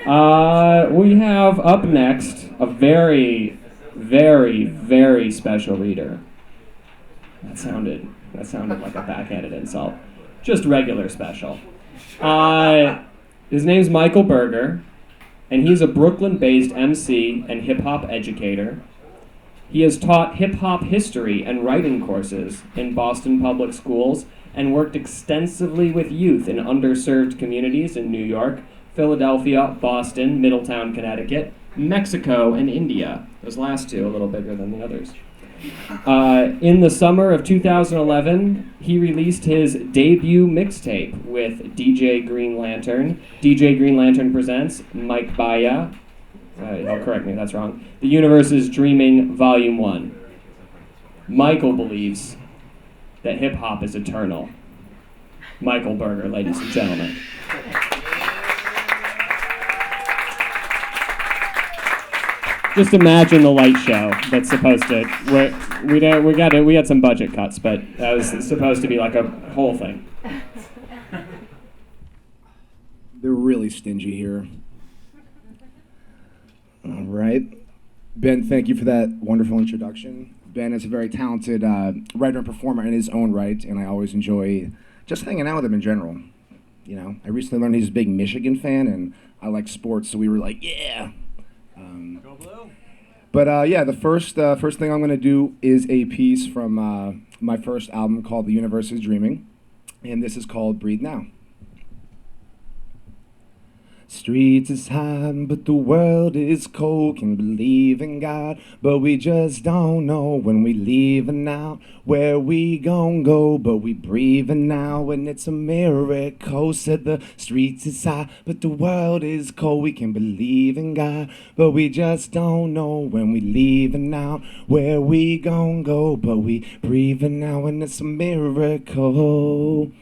We have up next a very, very, very special reader. That sounded like a backhanded insult. Just regular special. His name's Michael Berger, and he's a Brooklyn-based MC and hip-hop educator. He has taught hip-hop history and writing courses in Boston public schools and worked extensively with youth in underserved communities in New York, Philadelphia, Boston, Middletown, Connecticut, Mexico, and India. Those last two a little bigger than the others. In the summer of 2011, he released his debut mixtape with DJ Green Lantern. DJ Green Lantern presents Mike Baya. Correct me if that's wrong. The Universe is Dreaming, Volume 1. Michael believes that hip-hop is eternal. Michael Berger, ladies and gentlemen. Just imagine the light show that's supposed to. We had some budget cuts, but that was supposed to be like a whole thing. They're really stingy here. All right. Ben, thank you for that wonderful introduction. Ben is a very talented writer and performer in his own right, and I always enjoy just hanging out with him in general. You know, I recently learned he's a big Michigan fan, and I like sports, so we were like, yeah. Go Blue. But yeah, the first thing I'm going to do is a piece from my first album called The Universe is Dreaming, and this is called Breathe Now. Streets is hot, but the world is cold. Can believe in God, but we just don't know when we leaving out where we gon' go. But we breathing now, and it's a miracle. Said the streets is hot, but the world is cold. We can believe in God, but we just don't know when we leaving out where we gon' go. But we breathing now, and it's a miracle.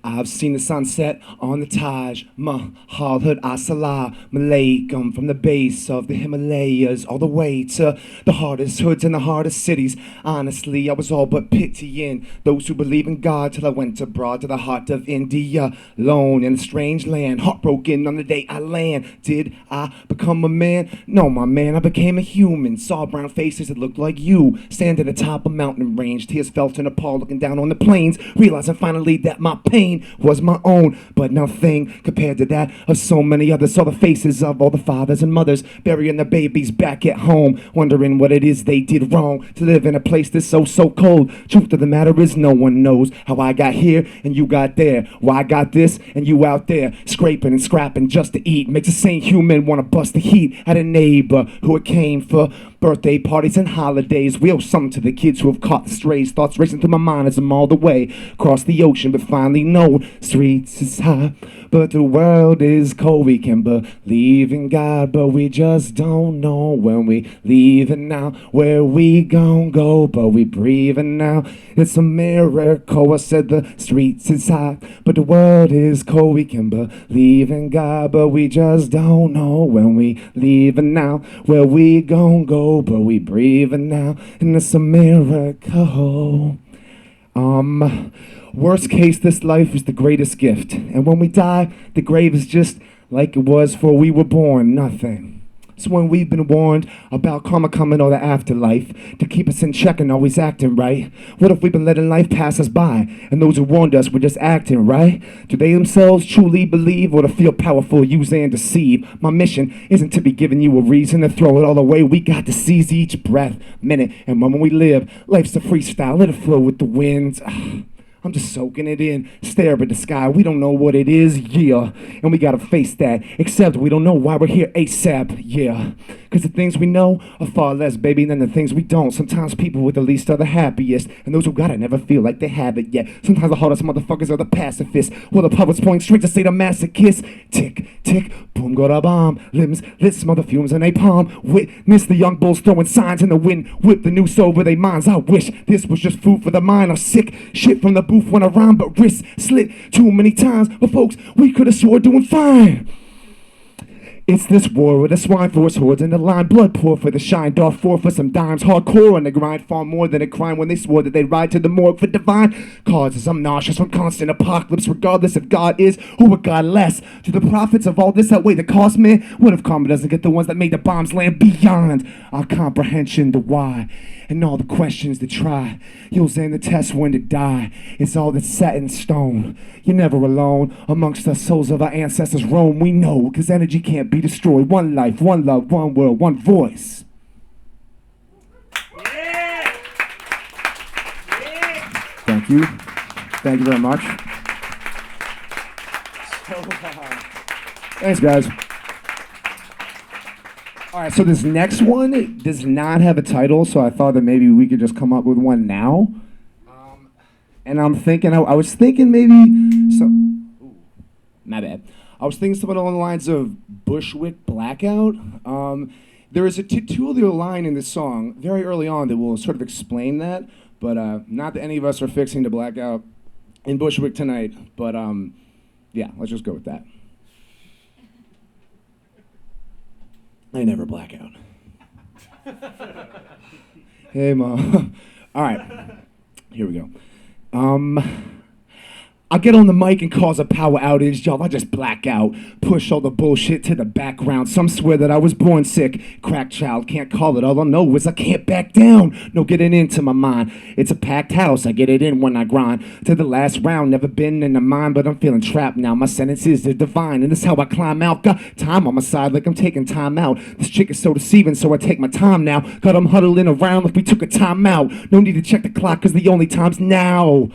I've seen the sunset on the Taj Mahal, heard As-Salamu Alaikum from the base of the Himalayas all the way to the hardest hoods and the hardest cities. Honestly, I was all but pitying those who believe in God till I went abroad to the heart of India, alone in a strange land, heartbroken on the day I land. Did I become a man? No, my man, I became a human. Saw brown faces that looked like you, standing atop a mountain range. Tears felt in Nepal, looking down on the plains, realizing finally that my pain was my own, but nothing compared to that of so many others. Saw the faces of all the fathers and mothers burying their babies back at home, wondering what it is they did wrong to live in a place that's so cold. Truth of the matter is no one knows how I got here and you got there, why I got this and you out there scraping and scrapping just to eat. Makes a sane human want to bust the heat at a neighbor who it came for birthday parties and holidays. We owe something to the kids who have caught the strays. Thoughts racing through my mind as I'm all the way across the ocean, but finally know streets is hot, but the world is cold. We can believe in God, but we just don't know when we leaving now where we gon' go. But we breathing now, it's a miracle. I said the streets is hot, but the world is cold. We can believe in God, but we just don't know when we leaving now where we gon' go. But we breathing now, and it's a miracle. Worst case, this life is the greatest gift. And when we die, the grave is just like it was before we were born, nothing. So when we've been warned about karma coming or the afterlife, to keep us in check and always acting right, what if we've been letting life pass us by, and those who warned us were just acting right? Do they themselves truly believe, or to feel powerful, use and deceive? My mission isn't to be giving you a reason to throw it all away. We got to seize each breath, minute, and moment we live. Life's a freestyle, let it flow with the winds. I'm just soaking it in, stare up at the sky, we don't know what it is, yeah. And we gotta face that, except we don't know why we're here ASAP, yeah. Cause the things we know are far less, baby, than the things we don't. Sometimes people with the least are the happiest, and those who got it never feel like they have it yet. Sometimes the hardest motherfuckers are the pacifists, while the poets point straight to say the masochist. Tick, tick, boom, go da bomb, limbs, lit, smother fumes in they palm. Witness the young bulls throwing signs in the wind, whip the noose over their minds. I wish this was just food for the mind, or sick shit from the booth when I rhyme, but wrists slit too many times. But folks, we could have swore doing fine. It's this war where the swine force hordes in the line, blood pour for the shine, dark for some dimes, hardcore on the grind, far more than a crime when they swore that they'd ride to the morgue for divine causes. I'm nauseous from constant apocalypse, regardless if God is or if God less. To the profits of all this outweigh the cost, man? What if karma doesn't get the ones that made the bombs land beyond our comprehension? The why and all the questions to try. You'll stand the test when to die. It's all that's set in stone. You're never alone. Amongst the souls of our ancestors roam. We know, cause energy can't be destroyed. One life, one love, one world, one voice. Yeah. Yeah. Thank you. Thank you very much. Thanks, guys. All right, so this next one does not have a title, so I thought that maybe we could just come up with one now. And I'm thinking, I was thinking maybe some. Ooh, my bad. I was thinking something along the lines of Bushwick Blackout. There is a titular line in this song very early on that will sort of explain that, but not that any of us are fixing to black out in Bushwick tonight. But yeah, let's just go with that. I never black out. Hey, Mom. All right, here we go. I get on the mic and cause a power outage, y'all. I just black out, push all the bullshit to the background. Some swear that I was born sick, crack child, can't call it. All I know is I can't back down. No getting into my mind. It's a packed house, I get it in when I grind. To the last round, never been in the mind, but I'm feeling trapped now. My sentences are divine, and this is how I climb out. Got time on my side like I'm taking time out. This chick is so deceiving, so I take my time now. Got them huddling around like we took a time out. No need to check the clock, cause the only time's now.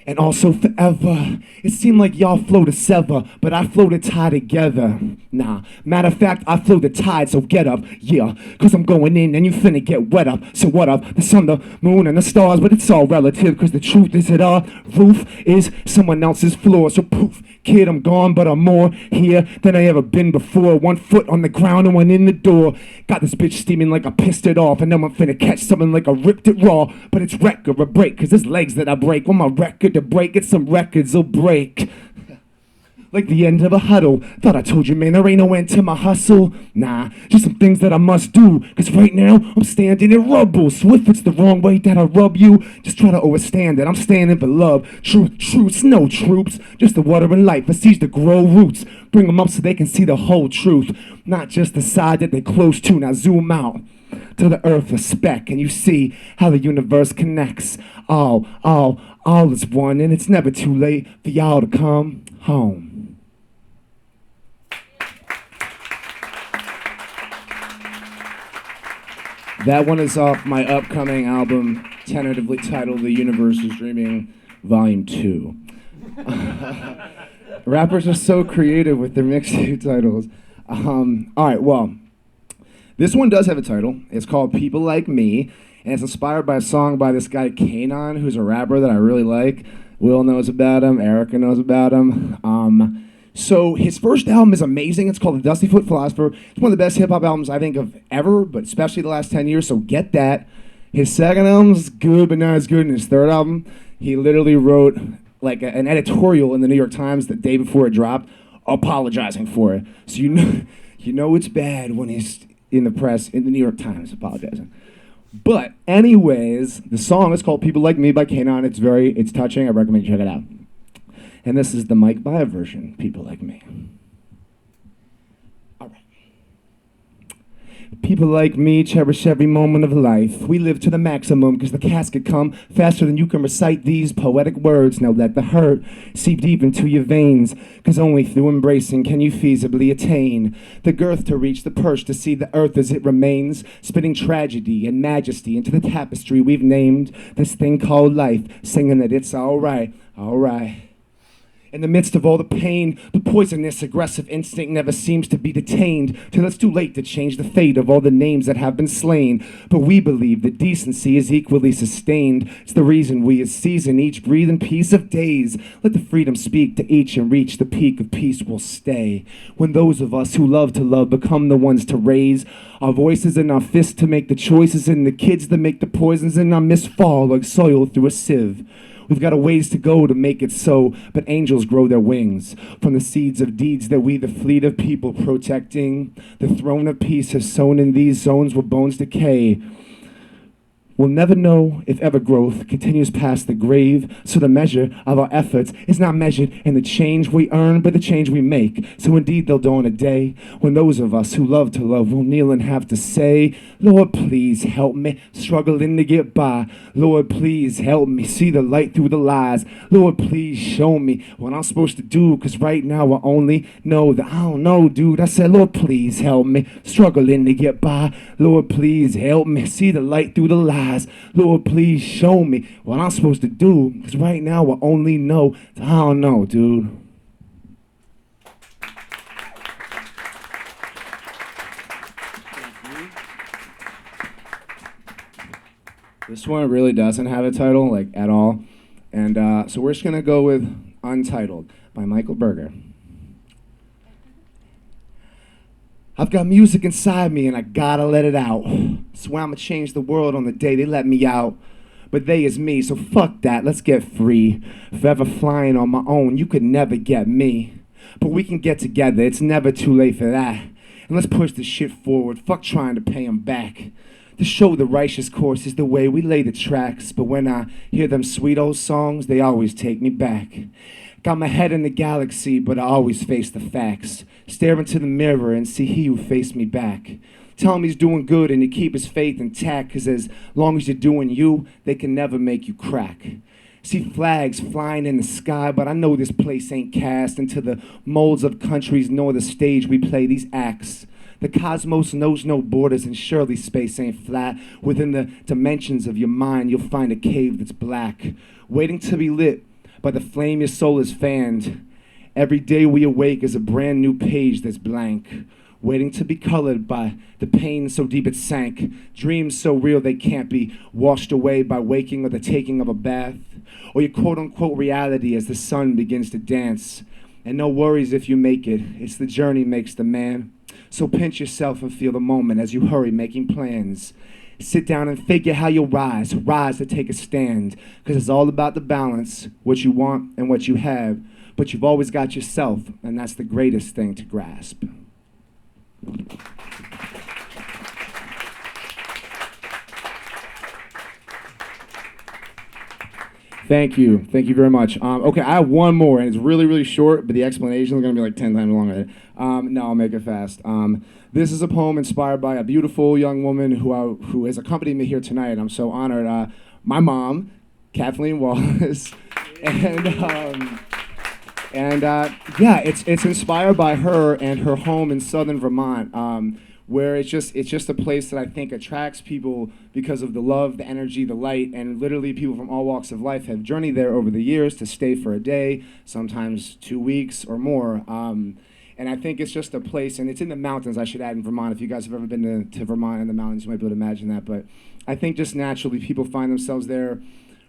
And also forever. It seemed like y'all flow to sever, but I flow to tie together. Nah, matter of fact, I flow the tide, so get up, yeah. Cause I'm going in and you finna get wet up. So what up? The sun, the moon, and the stars, but it's all relative. Cause the truth is that our roof is someone else's floor. So poof, kid, I'm gone, but I'm more here than I ever been before. 1 foot on the ground and 1 in the door. Got this bitch steaming like I pissed it off. And now I'm finna catch something like I ripped it raw. But it's wreck or a break, cause there's legs that I break. On my record to break it, some records will break. Like the end of a huddle. Thought I told you, man, there ain't no end to my hustle. Nah, just some things that I must do. Cause right now, I'm standing in rubble. So if it's the wrong way that I rub you, just try to understand that I'm standing for love. Truths, no troops. Just the water in life, I sees to grow roots. Bring them up so they can see the whole truth. Not just the side that they're close to. Now zoom out to the earth a speck, and you see how the universe connects. All is one, and it's never too late for y'all to come home. That one is off my upcoming album, tentatively titled The Universe is Dreaming, Volume 2. Rappers are so creative with their mixtape titles. All right, well, this one does have a title. It's called People Like Me, and it's inspired by a song by this guy, Kanon, who's a rapper that I really like. Will knows about him. Erica knows about him. So his first album is amazing. It's called The Dusty Foot Philosopher. It's one of the best hip-hop albums I think of ever, but especially the last 10 years, so get that. His second album's good, but not as good. And his third album, he literally wrote like an editorial in the New York Times the day before it dropped, apologizing for it. So you know it's bad when he's in the press, in the New York Times, apologizing. But anyways, the song is called People Like Me by Kanon. It's touching. I recommend you check it out. And this is the Mike Baia version, People Like Me. All right. People like me cherish every moment of life. We live to the maximum because the casket come faster than you can recite these poetic words. Now let the hurt seep deep into your veins, because only through embracing can you feasibly attain the girth to reach the perch, to see the earth as it remains, spitting tragedy and majesty into the tapestry we've named this thing called life, singing that it's all right, all right. In the midst of all the pain, the poisonous, aggressive instinct never seems to be detained, till it's too late to change the fate of all the names that have been slain. But we believe that decency is equally sustained. It's the reason we as season each breathe in peace of days. Let the freedom speak to each and reach the peak of peace will stay. When those of us who love to love become the ones to raise our voices and our fists to make the choices, and the kids that make the poisons in our mist fall like soil through a sieve. We've got a ways to go to make it so, but angels grow their wings from the seeds of deeds that we, the fleet of people protecting the throne of peace, have sown in these zones where bones decay. We'll never know if ever growth continues past the grave, so the measure of our efforts is not measured in the change we earn, but the change we make. So indeed there'll dawn a day when those of us who love to love will kneel and have to say, Lord, please help me, struggling to get by. Lord, please help me see the light through the lies. Lord, please show me what I'm supposed to do, cause right now I only know that I don't know, dude. I said, Lord, please help me, struggling to get by. Lord, please help me see the light through the lies. Lord, please show me what I'm supposed to do, because right now I only know that I don't know, dude. This one really doesn't have a title, like, at all. And so we're just going to go with Untitled by Michael Berger. I've got music inside me and I gotta let it out. Swear I'ma change the world on the day they let me out. But they is me, so fuck that, let's get free. Forever flying on my own, you could never get me. But we can get together, it's never too late for that. And let's push this shit forward, fuck trying to pay 'em back. To show the righteous course is the way we lay the tracks. But when I hear them sweet old songs, they always take me back. Got my head in the galaxy, but I always face the facts. Stare into the mirror and see he who faced me back. Tell him he's doing good and to keep his faith intact, cause as long as you're doing you, they can never make you crack. See flags flying in the sky, but I know this place ain't cast into the molds of countries nor the stage we play these acts. The cosmos knows no borders and surely space ain't flat. Within the dimensions of your mind, you'll find a cave that's black, waiting to be lit by the flame your soul is fanned. Every day we awake is a brand new page that's blank, waiting to be colored by the pain so deep it sank. Dreams so real they can't be washed away by waking or the taking of a bath, or your quote-unquote reality as the sun begins to dance. And no worries if you make it, it's the journey makes the man. So pinch yourself and feel the moment as you hurry making plans. Sit down and figure how you'll rise to take a stand. Cause it's all about the balance, what you want and what you have. But you've always got yourself, and that's the greatest thing to grasp. Thank you very much. Okay, I have one more, and it's really, really short, but the explanation is going to be like 10 times longer. No, I'll make it fast. This is a poem inspired by a beautiful young woman who has accompanied me here tonight. I'm so honored. My mom, Kathleen Wallace, and yeah, it's inspired by her and her home in southern Vermont, where it's just a place that I think attracts people because of the love, the energy, the light, and literally people from all walks of life have journeyed there over the years to stay for a day, sometimes 2 weeks or more. And I think it's just a place, and it's in the mountains, I should add, in Vermont. If you guys have ever been to Vermont in the mountains, you might be able to imagine that. But I think just naturally people find themselves there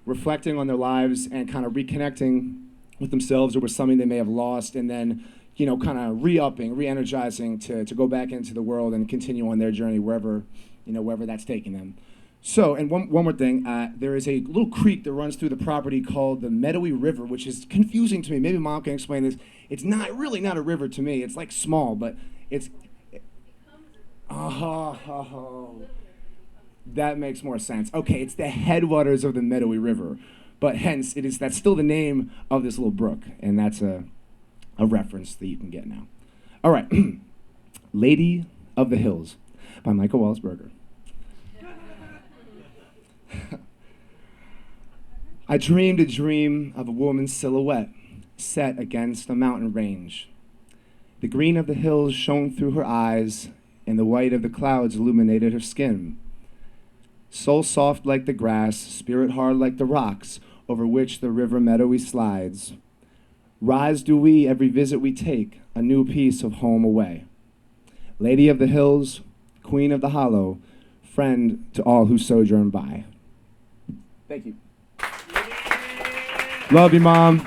reflecting on their lives and kind of reconnecting with themselves or with something they may have lost, and then, you know, kind of re-upping, re-energizing to go back into the world and continue on their journey wherever that's taking them. So, and one more thing, there is a little creek that runs through the property called the Meadowy River, which is confusing to me. Maybe Mom can explain this. It's really not a river to me. It's like small, but it's... That makes more sense. Okay, it's the headwaters of the Meadowy River, but hence that's still the name of this little brook, and that's a reference that you can get now. All right, Lady of the Hills by Michael Wallace Berger. I dreamed a dream of a woman's silhouette set against a mountain range. The green of the hills shone through her eyes, and the white of the clouds illuminated her skin. Soul soft like the grass, spirit hard like the rocks, over which the river meadowy slides. Rise do we, every visit we take, a new piece of home away. Lady of the hills, queen of the hollow, friend to all who sojourn by. Thank you. Love you, Mom.